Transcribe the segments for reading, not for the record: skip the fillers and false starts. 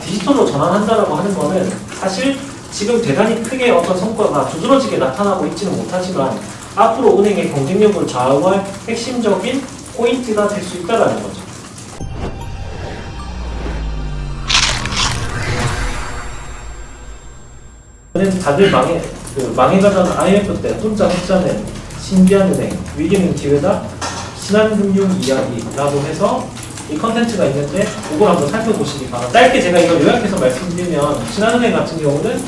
디지털로 전환한다라고 하는 거는 사실 지금 대단히 크게 어떤 성과가 두드러지게 나타나고 있지는 못하지만 앞으로 은행의 경쟁력을 좌우할 핵심적인 포인트가 될 수 있다는 거죠. 다들 망해가던 IMF 때 혼자 흑자낸 신비한 은행, 위기는 기회다, 신한금융 이야기라고 해서 이 컨텐츠가 있는데 이걸 한번 살펴보시기 바랍니다. 짧게 제가 이걸 요약해서 말씀드리면 신한은행 같은 경우는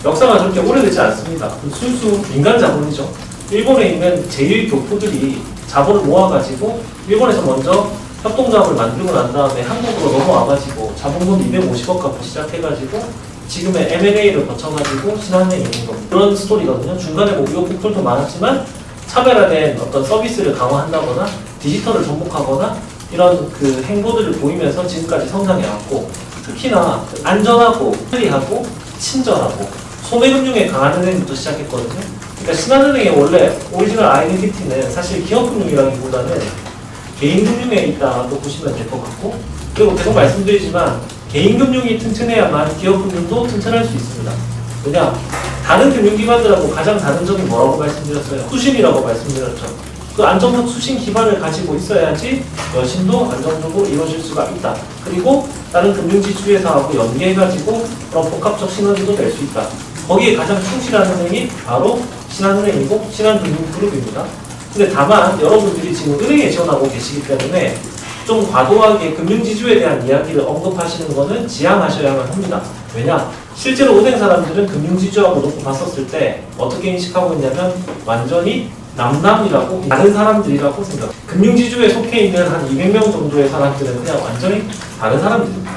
역사가 그렇게 오래되지 않습니다. 순수 민간 자본이죠. 일본에 있는 제1교포들이 자본을 모아가지고 일본에서 먼저 협동조합을 만들고 난 다음에 한국으로 넘어와가지고 자본금 250억 갖고 시작해가지고 지금의 M&A를 거쳐가지고 신한은행이 있는 겁니다. 그런 스토리거든요. 중간에 뭐 우여곡절도 많았지만 차별화된 어떤 서비스를 강화한다거나 디지털을 접목하거나 이런 그 행보들을 보이면서 지금까지 성장해왔고, 특히나 안전하고 편리하고 친절하고 소매금융에 강한 은행부터 시작했거든요. 그러니까 신한은행의 원래 오리지널 아이덴티티는 사실 기업금융이라기보다는 개인금융에 있다고 보시면 될 것 같고, 그리고 계속 말씀드리지만 개인금융이 튼튼해야만 기업금융도 튼튼할 수 있습니다. 왜냐? 다른 금융기관들하고 가장 다른 점이 뭐라고 말씀드렸어요? 수신이라고 말씀드렸죠. 그 안정적 수신 기반을 가지고 있어야지 여신도 안정적으로 이루어질 수가 있다. 그리고 다른 금융지주회사하고 연계해가지고 그런 복합적 시너지도 낼 수 있다. 거기에 가장 충실한 은행이 바로 신한은행이고 신한금융그룹입니다. 근데 다만 여러분들이 지금 은행에 지원하고 계시기 때문에 좀 과도하게 금융지주에 대한 이야기를 언급하시는 것은 지양하셔야만 합니다. 왜냐? 실제로 은행 사람들은 금융지주하고 놓고 봤었을 때 어떻게 인식하고 있냐면 완전히 남남이라고 다른 사람들이라고 생각. 금융지주에 속해 있는 한 200명 정도의 사람들은 그냥 완전히 다른 사람들입니다.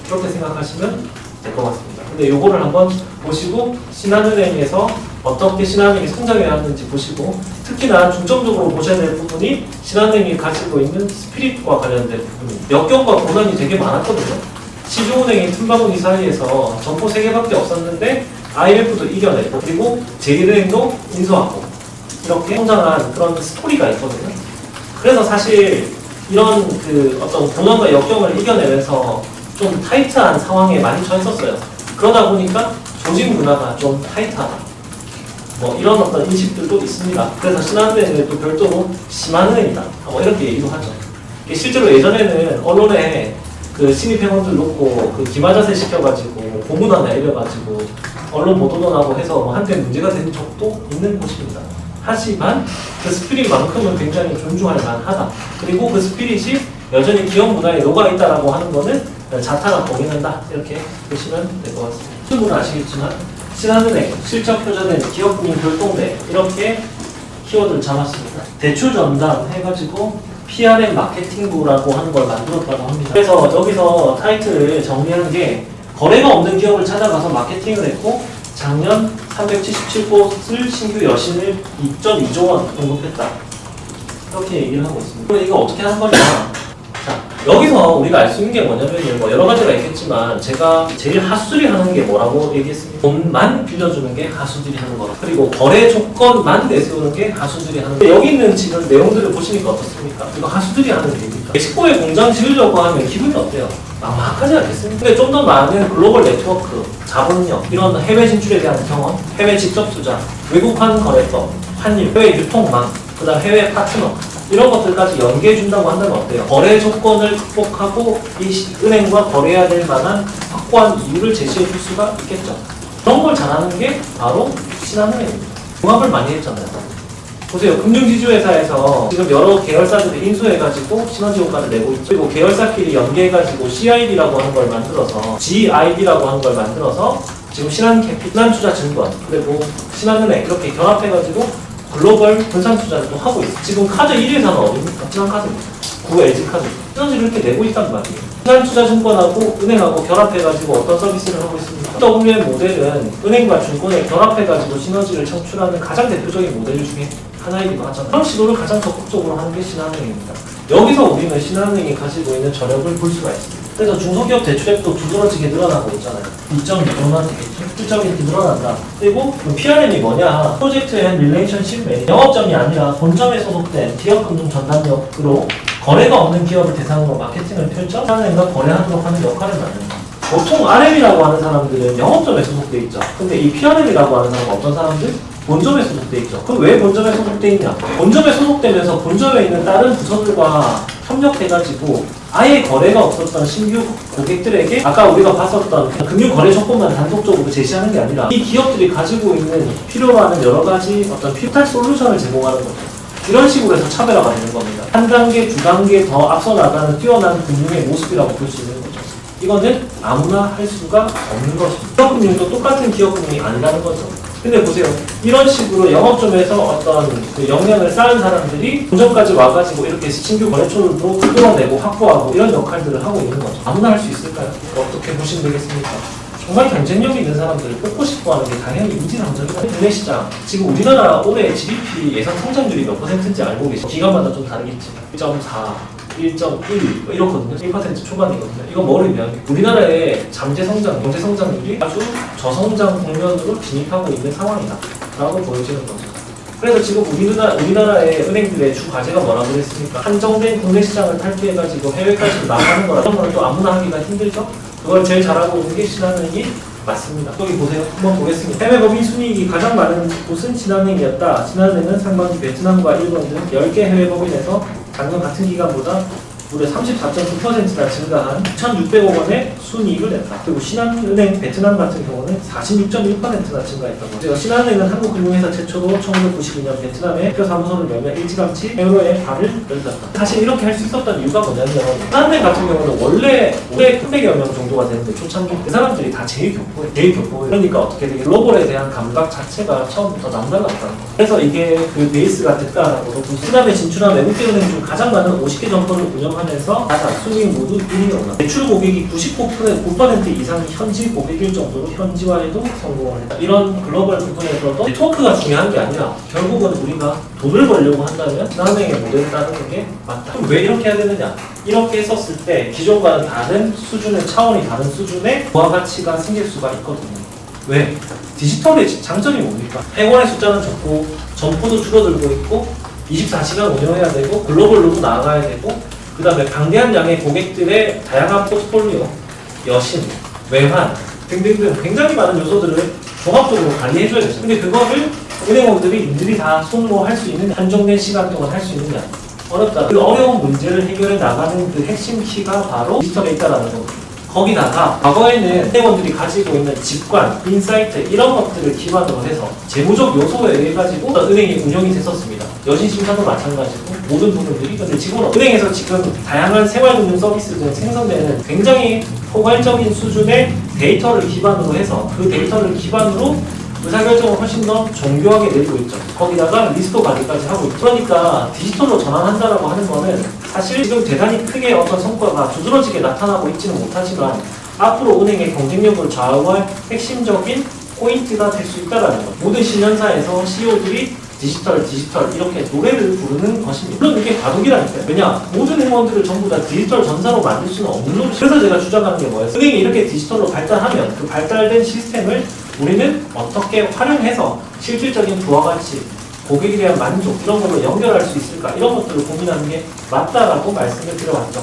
그렇게 생각하시면 될 것 같습니다. 근데 요거를 한번 보시고 신한은행에서 어떻게 신한은행이 성장해왔는지 보시고, 특히나 중점적으로 보셔야 될 부분이 신한은행이 가지고 있는 스피릿과 관련된 부분입니다. 역경과 고난이 되게 많았거든요. 시중은행이 틈바구니 사이에서 점포 3개밖에 없었는데 IMF도 이겨내고, 그리고 제1은행도 인수하고 이렇게 성장한 그런 스토리가 있거든요. 그래서 사실 이런 그 어떤 고난과 역경을 이겨내면서 좀 타이트한 상황에 많이 처했었어요. 그러다 보니까 조직 문화가 좀 타이트하다. 뭐 이런 어떤 인식들도 있습니다. 그래서 신한은행은 또 별도로 심한 은행이다. 뭐 이렇게 얘기도 하죠. 실제로 예전에는 언론에 그 신입회원들 놓고 그 기마자세 시켜가지고 고문하나 이래가지고 언론 보도도 나고 해서 뭐 한때 문제가 된 적도 있는 곳입니다. 하지만 그 스피릿만큼은 굉장히 존중할 만하다. 그리고 그 스피릿이 여전히 기업 문화에 녹아있다라고 하는 거는 자타가 공인한다. 이렇게 보시면 될 것 같습니다. 충분히 아시겠지만 신한은행, 실적 표준은 기업금융 별도인데 이렇게 키워드를 잡았습니다. 대출 전담 해가지고 PRM 마케팅부라고 하는 걸 만들었다고 합니다. 그래서 여기서 타이틀을 정리한 게 거래가 없는 기업을 찾아가서 마케팅을 했고 작년 377곳을 신규 여신을 2.2조 원 공급했다. 이렇게 얘기를 하고 있습니다. 그럼 이거 어떻게 하는 거냐? 자, 여기서 우리가 알 수 있는 게 뭐냐면 뭐 여러 가지가 있겠지만 제가 제일 하수들이 하는 게 뭐라고 얘기했습니까? 돈만 빌려주는 게 하수들이 하는 거다. 그리고 거래 조건만 내세우는 게 하수들이 하는 거다. 여기 있는 지금 내용들을 보시니까 어떻습니까? 이거 하수들이 하는 일입니까? 멕시코에 공장 지으려고 하면 기분이 어때요? 막막하지 않겠습니까? 근데 좀 더 많은 글로벌 네트워크, 자본력, 이런 해외 진출에 대한 경험, 해외 직접 투자, 외국환 거래법, 환율, 해외 유통망, 그 다음 해외 파트너, 이런 것들까지 연계해준다고 한다면 어때요? 거래 조건을 극복하고 이 은행과 거래해야 될 만한 확고한 이유를 제시해 줄 수가 있겠죠. 그런 걸 잘하는 게 바로 신한은행입니다. 종합을 많이 했잖아요. 보세요. 금융지주회사에서 지금 여러 계열사들을 인수해가지고 시너지 효과를 내고 있죠. 그리고 계열사끼리 연계해가지고 CIB라고 하는 걸 만들어서 GIB라고 하는 걸 만들어서 지금 신한캐피, 신한투자증권, 그리고 신한은행 이렇게 결합해가지고 글로벌 분산 투자를 또 하고 있어요. 지금 카드 1위 회사는 어디입니까? 신한카드입니다. 구 LG카드. 시너지를 이렇게 내고 있단 말이에요. 신한투자증권하고 은행하고 결합해가지고 어떤 서비스를 하고 있습니까? WM 모델은 은행과 증권을 결합해가지고 시너지를 창출하는 가장 대표적인 모델 중에 하나이기도 하잖아요. 그런 시도를 가장 적극적으로 하는 게 신한은행입니다. 여기서 우리는 신한은행이 가지고 있는 저력을 볼 수가 있습니다. 그래서 중소기업 대출액도 두드러지게 늘어나고 있잖아요. 2.2조만 되겠죠? 실적이 이렇게 늘어난다. 그리고 PRM이 뭐냐? 프로젝트 앤 릴레이션십 매니저. 영업점이 아니라 본점에 소속된 기업금융 전담력으로 거래가 없는 기업을 대상으로 마케팅을 펼쳐 신한은행과 거래하도록 하는 역할을 맡는다. 보통 RM이라고 하는 사람들은 영업점에 소속돼 있죠. 근데 이 PRM이라고 하는 사람은 어떤 사람들? 본점에 소속돼 있죠. 그럼 왜 본점에 소속돼 있냐? 본점에 소속되면서 본점에 있는 다른 부서들과 협력해가지고 아예 거래가 없었던 신규 고객들에게 아까 우리가 봤었던 금융거래 조건만 단독적으로 제시하는 게 아니라 이 기업들이 가지고 있는 필요로 하는 여러 가지 어떤 피탈 솔루션을 제공하는 거죠. 이런 식으로 해서 차별화가 되는 겁니다. 한 단계, 두 단계 더 앞서 나가는 뛰어난 금융의 모습이라고 볼 수 있는 거죠. 이거는 아무나 할 수가 없는 것입니다. 기업금융도 똑같은 기업금융이 아니라는 거죠. 근데 보세요. 이런 식으로 영업점에서 어떤 그 역량을 쌓은 사람들이 본점까지 와가지고 이렇게 신규 거래처들도 끌어내고 확보하고 이런 역할들을 하고 있는 거죠. 아무나 할 수 있을까요? 어떻게 보시면 되겠습니까? 정말 경쟁력 있는 사람들을 뽑고 싶어 하는 게 당연히 인지상정이다. 국내 시장, 지금 우리나라 올해 GDP 예상 성장률이 몇 %인지 알고 계시죠? 기간마다 좀 다르겠지. 1.4, 1.1 이렇거든요. 1% 초반이거든요. 이거 뭐를 의미하냐? 우리나라의 잠재 성장, 경제 성장률이 아주 저성장 국면으로 진입하고 있는 상황이다 라고 보여지는 거죠. 그래서 지금 우리나라의 은행들의 주 과제가 뭐라고 그랬습니까? 한정된 국내 시장을 탈피해가지고 해외까지 나가는 거라. 이런 걸 또 아무나 하기가 힘들죠? 그걸 제일 잘하고 있는 게 신한은행이 맞습니다. 여기 보세요. 한번 보겠습니다. 해외 법인 순이익이 가장 많은 곳은 신한은행이었다. 신한은행은 상반기 베트남과 일본 등 10개 해외 법인에서 작년 같은 기간보다 무려 34.9%나 증가한 2,600억 원의 순이익을 냈다. 그리고 신한은행 베트남 같은 경우는 46.1%나 증가했던 거죠. 신한은행은 한국금융회사 최초로 1992년 베트남에 대표 사무소를 열며 일찌감치 해외로의 발을 열었다. 사실 이렇게 할 수 있었던 이유가 뭐냐면 신한은행 같은 경우는 원래 300여 명 정도가 되는데 초창기 그 사람들이 다 제일 교포예요. 그러니까 어떻게 되게 글로벌에 대한 감각 자체가 처음부터 남달랐다는 거. 그래서 이게 그 베이스가 됐다라고도 베트남에 진출한 외국계 은행 중 가장 많은 50개 점포를 운영하면서 가장 순이익 모두 1위에 올랐다. 대출 고객이 99% 이상이 현지 고객일 정도로 현지화에도 성공을 했다. 이런 글로벌 부분에서도 네트워크가 중요한 게 아니라 결국은 우리가 돈을 벌려고 한다면 신한은행의 모델을 따르는 게 맞다. 그럼 왜 이렇게 해야 되느냐? 이렇게 했었을 때 기존과는 다른 수준의 차원이 다른 수준의 부가가치가 생길 수가 있거든요. 왜? 디지털의 장점이 뭡니까? 회원의 숫자는 적고 점포도 줄어들고 있고 24시간 운영해야 되고 글로벌로도 나아가야 되고 그 다음에 방대한 양의 고객들의 다양한 포트폴리오, 여신, 외환 등등등 굉장히 많은 요소들을 종합적으로 관리해줘야 되죠. 근데 그거를 은행원들이 다 손으로 할 수 있는 한정된 시간 동안 할 수 있느냐? 어렵다. 그 어려운 문제를 해결해 나가는 그 핵심 키가 바로 디지털에 있다는 겁니다. 거기다가 과거에는 은행원들이 가지고 있는 직관, 인사이트 이런 것들을 기반으로 해서 재무적 요소에 의해 가지고 은행이 운영이 됐었습니다. 여신 심사도 마찬가지고 모든 부분들이. 근데 지금은 은행에서 지금 다양한 생활금융 서비스 등 생성되는 굉장히 포괄적인 수준의 데이터를 기반으로 해서 그 데이터를 기반으로 의사결정을 훨씬 더 정교하게 내리고 있죠. 거기다가 리스크 관리까지 하고 있죠. 그러니까 디지털로 전환한다라고 하는 거는 사실 지금 대단히 크게 어떤 성과가 두드러지게 나타나고 있지는 못하지만 앞으로 은행의 경쟁력을 좌우할 핵심적인 포인트가 될 수 있다는 것. 모든 신년사에서 CEO들이 디지털 이렇게 노래를 부르는 것입니다. 물론 이게 과도기라니까요. 왜냐? 모든 회원들을 전부 다 디지털 전사로 만들 수는 없는 노릇이에요. 그래서 제가 주장하는 게 뭐예요? 은행이 이렇게 디지털로 발달하면 그 발달된 시스템을 우리는 어떻게 활용해서 실질적인 부가가치, 고객에 대한 만족 이런 걸로 연결할 수 있을까? 이런 것들을 고민하는 게 맞다라고 말씀을 드려왔죠.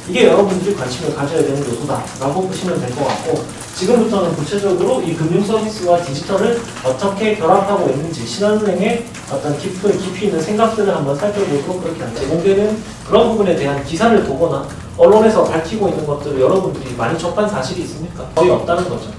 이게 여러분들이 관심을 가져야 되는 요소다라고 보시면 될 것 같고 지금부터는 구체적으로 이 금융 서비스와 디지털을 어떻게 결합하고 있는지 신한은행의 어떤 깊이 있는 생각들을 한번 살펴보도록 그렇게 합니다. 제공되는 그런 부분에 대한 기사를 보거나 언론에서 밝히고 있는 것들을 여러분들이 많이 접한 사실이 있습니까? 거의 없다는 거죠.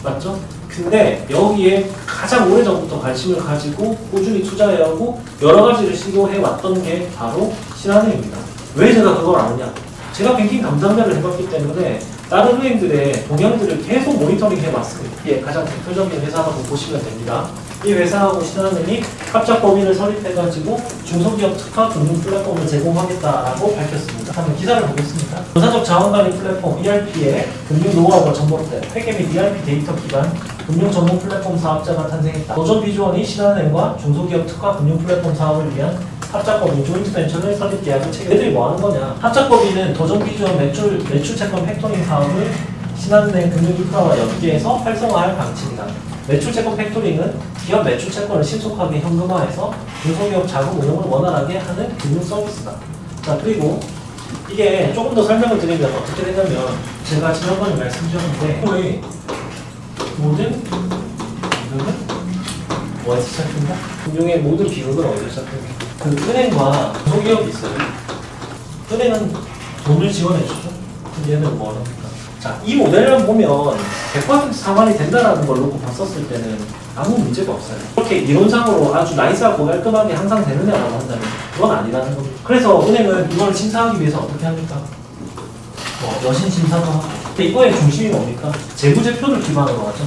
맞죠? 근데 여기에 가장 오래전부터 관심을 가지고 꾸준히 투자해오고 여러 가지를 시도해왔던 게 바로 신한은행입니다. 왜 제가 그걸 아느냐? 제가 뱅킹 담당자를 해봤기 때문에 다른 은행들의 동향들을 계속 모니터링 해봤습니다. 이게 가장 대표적인 회사라고 보시면 됩니다. 이 회사하고 신한은행이 합작 법인을 설립해가지고 중소기업 특화 금융 플랫폼을 제공하겠다라고 밝혔습니다. 한번 기사를 보겠습니다. 조사적 자원관리 플랫폼 ERP에 금융 노하우가 접목된 회계 및 ERP 데이터 기반 금융 전문 플랫폼 사업자가 탄생했다. 도전 비주원이 신한은행과 중소기업 특화 금융 플랫폼 사업을 위한 합작법인 조인트 벤처를 설립 계약을 체결. 얘들이 뭐 하는 거냐? 합작법인은 도전 비주원 매출 채권 팩토링 사업을 신한은행 금융 인프라와 연계해서 활성화할 방침이다. 매출 채권 팩토링은 기업 매출 채권을 신속하게 현금화해서 중소기업 자금 운용을 원활하게 하는 금융 서비스다. 자, 그리고 이게 조금 더 설명을 드리면 어떻게 되냐면 제가 지난번에 말씀드렸는데 거의 모든 비극은 뭐에서 시작된다? 금융의 모든 비극은 어디서 시작됩니까? 그 은행과 소기업이 있어요. 은행은 돈을 지원해주죠. 근데 얘는 뭐 합니까? 자, 이 모델을 보면 100% 상환이 된다는 걸 놓고 봤었을 때는 아무 문제가 없어요. 그렇게 이론상으로 아주 나이스하고 깔끔하게 항상 되느냐라고 한다면 그건 아니라는 겁니다. 그래서 은행은 이걸 심사하기 위해서 어떻게 합니까? 여신 심사도 하고. 근데 이거의 중심이 뭡니까? 재무제표를 기반으로 하죠.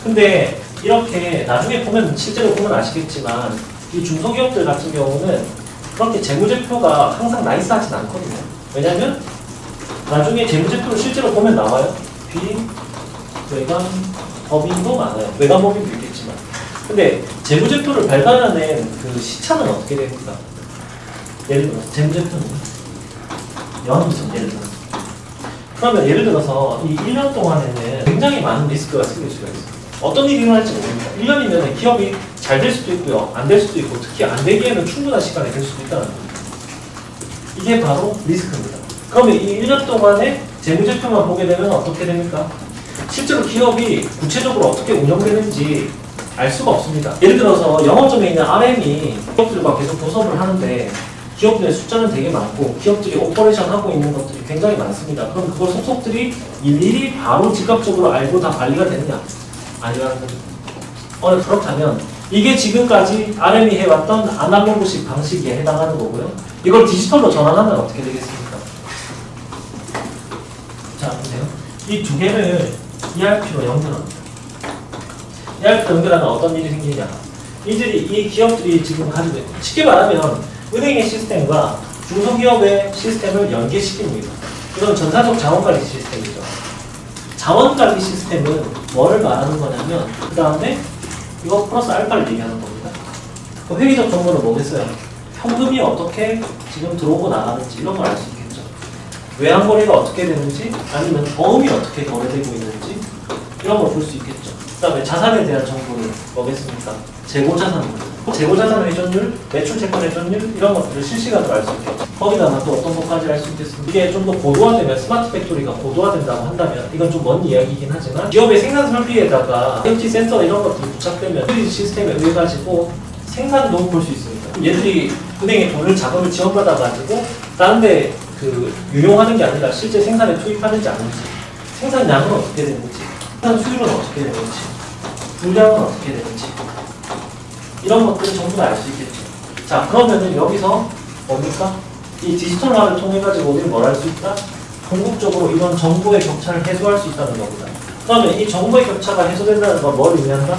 근데 이렇게 나중에 보면 실제로 보면 아시겠지만 이 중소기업들 같은 경우는 그렇게 재무제표가 항상 나이스하진 않거든요. 왜냐면 나중에 재무제표를 실제로 보면 나와요. 비, 외관, 법인도 많아요. 외관 법인도 있겠지만. 근데 재무제표를 발간하는 그 시차는 어떻게 됩니까? 예를 들어서 재무제표는 연이죠. 예를 들어서. 그러면 예를 들어서 이 1년 동안에는 굉장히 많은 리스크가 생길 수가 있어요. 어떤 일이 일어날지 모릅니다. 1년이면 기업이 잘 될 수도 있고요. 안 될 수도 있고 특히 안 되기에는 충분한 시간이 될 수도 있다는 겁니다. 이게 바로 리스크입니다. 그러면 이 1년 동안의 재무제표만 보게 되면 어떻게 됩니까? 실제로 기업이 구체적으로 어떻게 운영되는지 알 수가 없습니다. 예를 들어서 영업점에 있는 RM이 기업들과 계속 교섭을 하는데 기업들의 숫자는 되게 많고 기업들이 오퍼레이션 하고 있는 것들이 굉장히 많습니다. 그럼 그걸 속속들이 일일이 바로 즉각적으로 알고 다 관리가 되느냐? 아니라는 거죠. 그렇다면 이게 지금까지 RM이 해왔던 아날로그식 방식에 해당하는 거고요. 이걸 디지털로 전환하면 어떻게 되겠습니까? 자, 보세요. 이 두 개를 ERP로 연결합니다. ERP로 연결하면 어떤 일이 생기냐? 이 기업들이 지금 가지고 있는, 쉽게 말하면 은행의 시스템과 중소기업의 시스템을 연계시킵니다. 이건 전사적 자원관리 시스템이죠. 자원관리 시스템은 뭐를 말하는 거냐면 그 다음에 이거 플러스 알파를 얘기하는 겁니다. 그 회계적 정보는 뭐겠어요? 현금이 어떻게 지금 들어오고 나가는지 이런 걸 알 수 있겠죠. 외환거래가 어떻게 되는지 아니면 보험이 어떻게 거래되고 있는지 이런 걸 볼 수 있겠죠. 그 다음에 자산에 대한 정보는 뭐겠습니까? 재고자산. 재고자산 회전율, 매출 채권 회전율 이런 것들을 실시간으로 알 수 있겠죠. 거기다가 또 어떤 것까지 알 수 있겠습니까? 이게 좀 더 고도화되면 스마트 팩토리가 고도화된다고 한다면 이건 좀 먼 이야기이긴 하지만 기업의 생산 설비에다가 IoT 센서 이런 것들이 부착되면 그 시스템에 의해 가지고 생산도 볼 수 있습니다. 얘들이 은행에 돈을 자금을 지원받아 가지고 다른데 유용하는 게 아니라 실제 생산에 투입하는지 아닌지, 생산량은 어떻게 되는지, 생산 수율은 어떻게 되는지, 분량은 어떻게 되는지 이런 것들을 전부 다 알 수 있겠죠. 자, 그러면은 여기서 뭡니까? 이 디지털화를 통해 가지고 우리는 뭘 할 수 있다? 궁극적으로 이런 정보의 격차를 해소할 수 있다는 겁니다. 그러면 이 정보의 격차가 해소된다는 건 뭘 의미한다?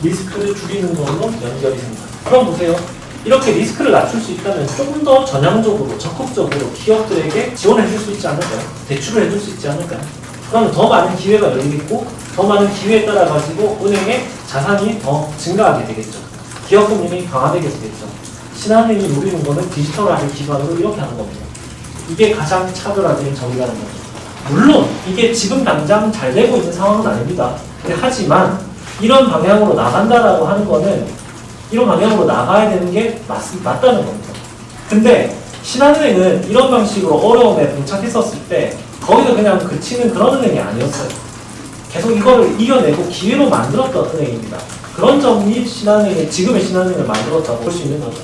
리스크를 줄이는 걸로 연결이 됩니다. 그럼 보세요. 이렇게 리스크를 낮출 수 있다면 조금 더 전향적으로, 적극적으로 기업들에게 지원해 줄 수 있지 않을까요? 대출을 해줄 수 있지 않을까요? 그러면 더 많은 기회가 열리겠고 더 많은 기회에 따라 가지고 은행의 자산이 더 증가하게 되겠죠. 기업 금융이 강화되게 되겠죠. 신한은행이 노리는 거는 디지털화를 기반으로 이렇게 하는 겁니다. 이게 가장 차별화된 정의라는 거죠. 물론 이게 지금 당장 잘 되고 있는 상황은 아닙니다. 하지만 이런 방향으로 나간다라고 하는 거는 이런 방향으로 나가야 되는 게 맞다는 겁니다. 근데 신한은행은 이런 방식으로 어려움에 봉착했었을 때 거기서 그냥 그치는 그런 은행이 아니었어요. 계속 이거를 이겨내고 기회로 만들었던 은행입니다. 그런 점이 지금의 신한은행을 만들었다고 볼 수 있는 거죠.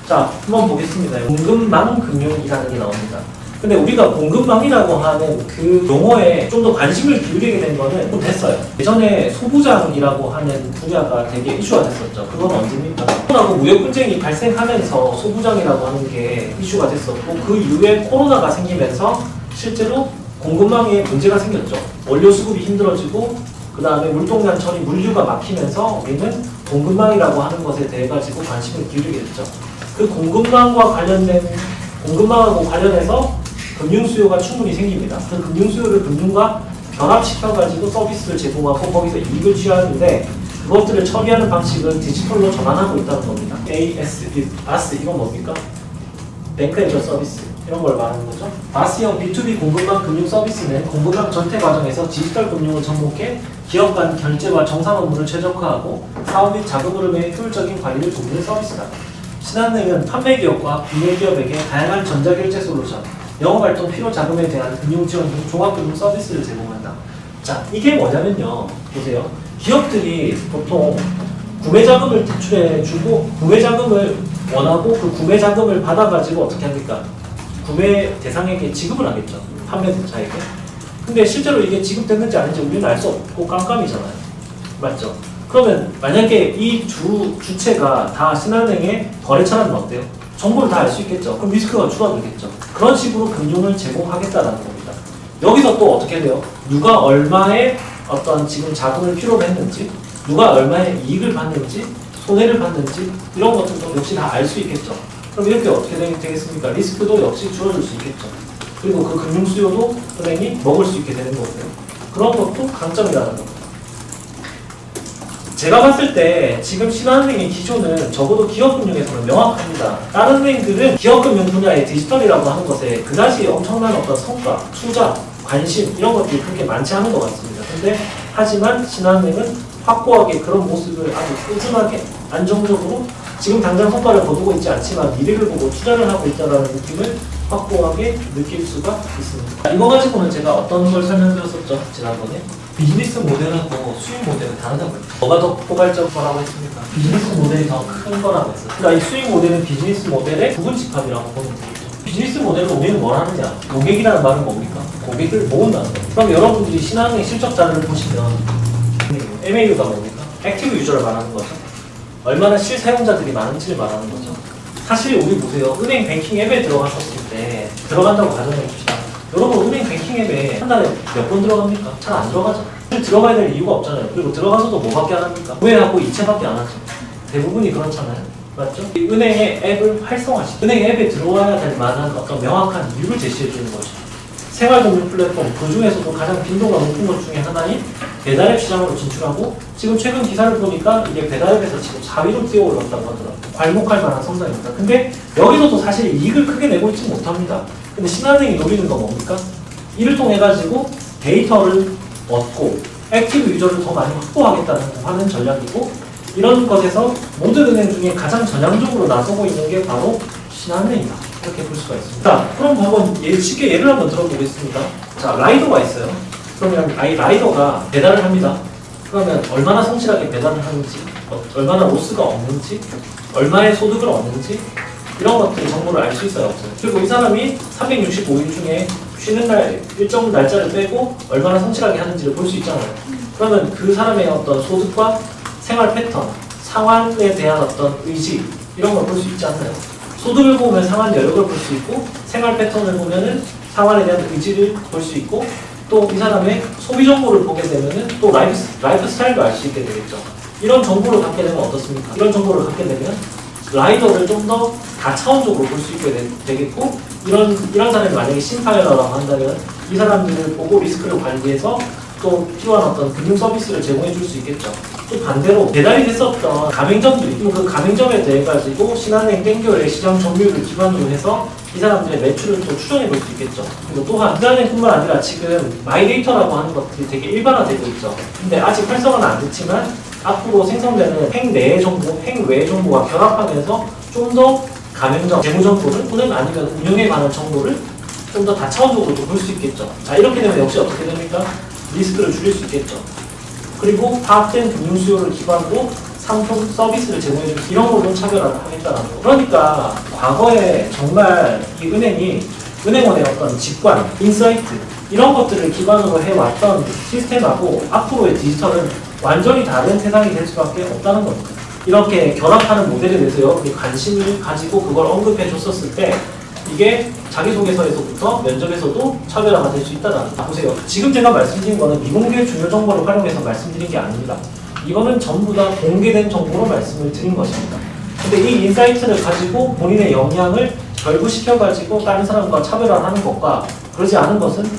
자, 한번 보겠습니다. 공급망 금융이라는 게 나옵니다. 근데 우리가 공급망이라고 하는 그 용어에 좀 더 관심을 기울이게 된 거는 좀 됐어요. 예전에 소부장이라고 하는 분야가 되게 이슈가 됐었죠. 그건 언제입니까? 코로나고 무역 분쟁이 발생하면서 소부장이라고 하는 게 이슈가 됐었고 그 이후에 코로나가 생기면서 실제로 공급망에 문제가 생겼죠. 원료 수급이 힘들어지고 그 다음에 물동량 처리, 물류가 막히면서 우리는 공급망이라고 하는 것에 대해 가지고 관심을 기울이게 됐죠. 그 공급망과 공급망하고 관련해서 금융 수요가 충분히 생깁니다. 그 금융 수요를 금융과 결합시켜가지고 서비스를 제공하고 거기서 이익을 취하는데 그것들을 처리하는 방식을 디지털로 전환하고 있다는 겁니다. AS 이건 뭡니까? 뱅크 앤저 서비스 이런 걸 말하는 거죠. 바스형 B2B 공급망 금융 서비스는 공급망 전체 과정에서 디지털 금융을 접목해 기업 간 결제와 정상 업무를 최적화하고 사업 및 자금 흐름의 효율적인 관리를 돕는 서비스다. 신한은행은 판매기업과 비밀기업에게 다양한 전자결제 솔루션, 영업활동 필요 자금에 대한 금융지원 등 종합금융 서비스를 제공한다. 자, 이게 뭐냐면요. 보세요. 기업들이 보통 구매자금을 대출해주고 구매자금을 원하고 그 구매자금을 받아가지고 어떻게 합니까? 구매 대상에게 지급을 하겠죠. 판매자에게. 근데 실제로 이게 지급됐는지 아닌지 우리는 알 수 없고 깜깜이잖아요. 맞죠? 그러면 만약에 이 주체가 다 신한은행에 거래처라면 어때요? 정보를 다 알 수 있겠죠. 그럼 리스크가 줄어들겠죠. 그런 식으로 금융을 제공하겠다는 겁니다. 여기서 또 어떻게 돼요? 누가 얼마의 어떤 지금 자금을 필요로 했는지, 누가 얼마의 이익을 받는지, 손해를 받는지 이런 것들도 역시 다 알 수 있겠죠. 그럼 이렇게 어떻게 되겠습니까? 리스크도 역시 줄어들 수 있겠죠. 그리고 그 금융 수요도 은행이 먹을 수 있게 되는 거고요. 그런 것도 강점이라는 겁니다. 제가 봤을 때 지금 신한은행의 기조는 적어도 기업금융에서는 명확합니다. 다른 은행들은 기업금융 분야의 디지털이라고 하는 것에 그다지 엄청난 어떤 성과, 투자, 관심 이런 것들이 그렇게 많지 않은 것 같습니다. 근데 하지만 신한은행은 확고하게 그런 모습을 아주 꾸준하게 안정적으로 지금 당장 성과를 거두고 있지 않지만 미래를 보고 투자를 하고 있다는 느낌을 확고하게 느낄 수가 있습니다. 이거 가지고는 제가 어떤 걸 설명드렸었죠? 지난번에 비즈니스 모델하고 수익 모델은 다르다고 했죠. 뭐가 더 포괄적인 거라고 했습니까? 비즈니스 모델이 더 큰 거라고 했어요. 그러니까 이 수익 모델은 비즈니스 모델의 부분 집합이라고 보면 되겠죠. 비즈니스 모델로 우리는 뭘 하느냐? 고객이라는 말은 뭡니까? 고객을 모은다는 거예요. 그럼 여러분들이 신한은행 실적 자료를 보시면 MAU가 뭡니까? 액티브 유저를 말하는 거죠. 얼마나 실사용자들이 많은지를 말하는 거죠. 사실 우리 보세요. 은행 뱅킹 앱에 들어가셨을 때 들어간다고 가정해 봅시다. 여러분 은행 뱅킹 앱에 한 달에 몇 번 들어갑니까? 잘 안 들어가죠. 들어가야 될 이유가 없잖아요. 그리고 들어가서도 뭐밖에 안 합니까? 구매하고 이체밖에 안 하죠. 대부분이 그렇잖아요. 맞죠? 이 은행의 앱을 활성화시키고 은행 앱에 들어와야 될 만한 어떤 명확한 이유를 제시해 주는 거죠. 생활금융 플랫폼, 그 중에서도 가장 빈도가 높은 것 중에 하나인 배달앱 시장으로 진출하고 지금 최근 기사를 보니까 이게 배달앱에서 지금 4위로 뛰어올랐다고 하더라고요. 괄목할 만한 성장입니다. 근데 여기서도 사실 이익을 크게 내고 있지 못합니다. 근데 신한은행이 노리는 건 뭡니까? 이를 통해 가지고 데이터를 얻고 액티브 유저를 더 많이 확보하겠다는 하는 전략이고 이런 것에서 모든 은행 중에 가장 전향적으로 나서고 있는 게 바로 신한은행이다. 이렇게 볼 수가 있습니다. 자, 그럼 한번 쉽게 예를 한번 들어보겠습니다. 자, 라이더가 있어요. 그러면 이 라이더가 배달을 합니다. 그러면 얼마나 성실하게 배달을 하는지, 얼마나 로스가 없는지, 얼마의 소득을 얻는지 이런 것들 정보를 알 수 있어요, 없어요? 그리고 이 사람이 365일 중에 쉬는 날 일정 날짜를 빼고 얼마나 성실하게 하는지를 볼 수 있잖아요. 그러면 그 사람의 어떤 소득과 생활 패턴, 상환에 대한 어떤 의지 이런 걸 볼 수 있지 않나요? 소득을 보면 상환 여력을 볼 수 있고 생활 패턴을 보면은 상환에 대한 의지를 볼 수 있고 또 이 사람의 소비 정보를 보게 되면은 또 라이프 스타일도 알 수 있게 되겠죠. 이런 정보를 갖게 되면 어떻습니까? 이런 정보를 갖게 되면 라이더를 좀 더 다차원적으로 볼 수 있게 되겠고 이런 사람이 만약에 심파이어라고 한다면 이 사람들을 보고 리스크를 관리해서 또 필요한 어떤 금융 서비스를 제공해 줄 수 있겠죠. 또 반대로 배달이 됐었던 가맹점들이 그 가맹점에 대해 가지고 신한은행 땡겨의 시장 점유율을 기반으로 해서 이 사람들의 매출을 또 추정해 볼 수 있겠죠. 그리고 또한 신한은행뿐만 아니라 지금 마이데이터라고 하는 것들이 되게 일반화되고 있죠. 근데 아직 활성화는 안 됐지만 앞으로 생성되는 행 내의 정보, 행 외의 정보가 결합하면서 좀 더 가맹점, 재무 정보를 또는 아니면 운영에 관한 정보를 좀 더 다차원적으로 볼 수 있겠죠. 자, 이렇게 되면 역시 어떻게 됩니까? 리스크를 줄일 수 있겠죠. 그리고 파악된 금융 수요를 기반으로 상품, 서비스를 제공해 줄 수 이런 걸로 차별화를 하겠다는 거. 그러니까 과거에 정말 이 은행이 은행원의 어떤 직관, 인사이트 이런 것들을 기반으로 해왔던 시스템하고 앞으로의 디지털은 완전히 다른 세상이 될 수밖에 없다는 겁니다. 이렇게 결합하는 모델에 대해서 여러분이 관심을 가지고 그걸 언급해 줬었을 때 이게 자기소개서에서부터 면접에서도 차별화가 될 수 있다는 거. 보세요. 지금 제가 말씀드린 거는 미공개 중요 정보를 활용해서 말씀드린 게 아닙니다. 이거는 전부 다 공개된 정보로 말씀을 드린 것입니다. 근데 이 인사이트를 가지고 본인의 역량을 결부시켜가지고 다른 사람과 차별화하는 것과 그러지 않은 것은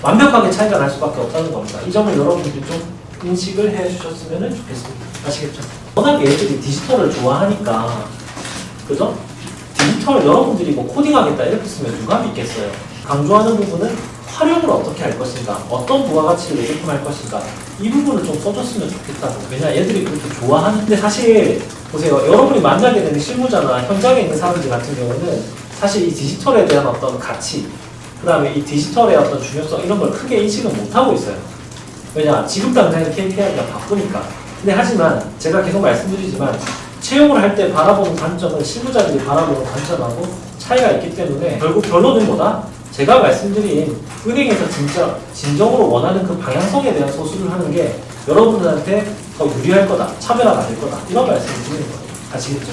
완벽하게 차이가 날 수밖에 없다는 겁니다. 이 점을 여러분들이 좀 인식을 해 주셨으면 좋겠습니다. 아시겠죠? 워낙 애들이 디지털을 좋아하니까 그죠? 디지털 여러분들이 뭐 코딩하겠다 이렇게 쓰면 누가 믿겠어요? 강조하는 부분은 활용을 어떻게 할 것인가, 어떤 부가가치를 내게끔 할 것인가, 이 부분을 좀 써줬으면 좋겠다고. 왜냐, 얘들이 그렇게 좋아하는데, 사실 보세요. 여러분이 만나게 되는 실무자나 현장에 있는 사람들 같은 경우는 사실 이 디지털에 대한 어떤 가치, 그 다음에 이 디지털의 어떤 중요성, 이런 걸 크게 인식은 못하고 있어요. 왜냐, 지금 당장의 KPI가 바쁘니까. 근데 하지만 제가 계속 말씀드리지만 채용을 할 때 바라보는 관점은 실무자들이 바라보는 관점하고 차이가 있기 때문에 결국 결론은 뭐다? 제가 말씀드린 은행에서 진짜 진정으로 원하는 그 방향성에 대한 소수를 하는 게 여러분들한테 더 유리할 거다, 차별화가 될 거다, 이런 말씀을 드리는 거예요. 아시겠죠?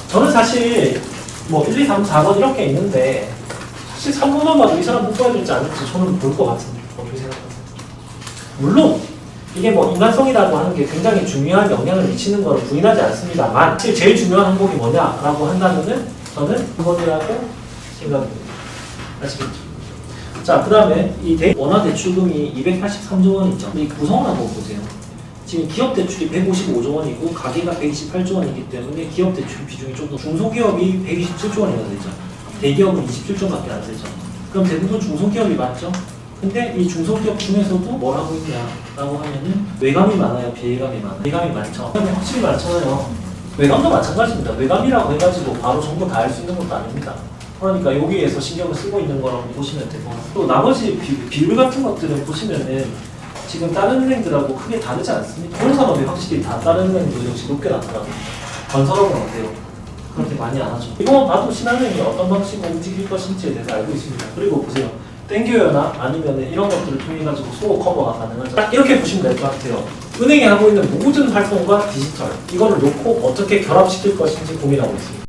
저는 사실 뭐 1, 2, 3, 4번 이렇게 있는데 사실 3번만 봐도 이 사람 뽑아야 될지 안 될지 저는 볼 것 같습니다. 어떻게 생각하세요? 물론 이게 뭐 인간성이라고 하는 게 굉장히 중요한 영향을 미치는 걸 부인하지 않습니다만, 사실 제일 중요한 항목이 뭐냐라고 한다면은 저는 3번이라고 생각합니다. 아시겠죠? 자, 그 다음에 이 원화 대출금이 283조 원이죠. 이 구성을 한번 보세요. 지금 기업 대출이 155조 원이고 가계가 128조 원이기 때문에 기업 대출 비중이 좀 더, 중소기업이 127조 원이나 되죠. 대기업은 27조밖에 안 되죠. 그럼 대부분 중소기업이 맞죠? 근데 이 중소기업 중에서도 뭘 하고 있냐라고 하면은 외감이 많아요, 비외감이 많아요. 외감이 많죠. 외감이 확실히 많잖아요. 외감도 마찬가지입니다. 외감이라고 해가지고 바로 전부 다 할 수 있는 것도 아닙니다. 그러니까 여기에서 신경을 쓰고 있는 거라고 보시면 되고, 또 나머지 비율 같은 것들은 보시면은 지금 다른 은행들하고 크게 다르지 않습니다. 본산업이 확실히 다 다른 은행도 역시 높게 나타나고, 건설업은 어때요? 그렇게 많이 안 하죠. 이거만 봐도 신한은행이 어떤 방식으로 움직일 것인지에 대해서 알고 있습니다. 그리고 보세요. 땡겨요나 아니면 이런 것들을 통해 가지고 소호 커버가 가능하죠. 딱 이렇게 보시면 될 것 같아요. 은행이 하고 있는 모든 활동과 디지털, 이거를 놓고 어떻게 결합시킬 것인지 고민하고 있습니다.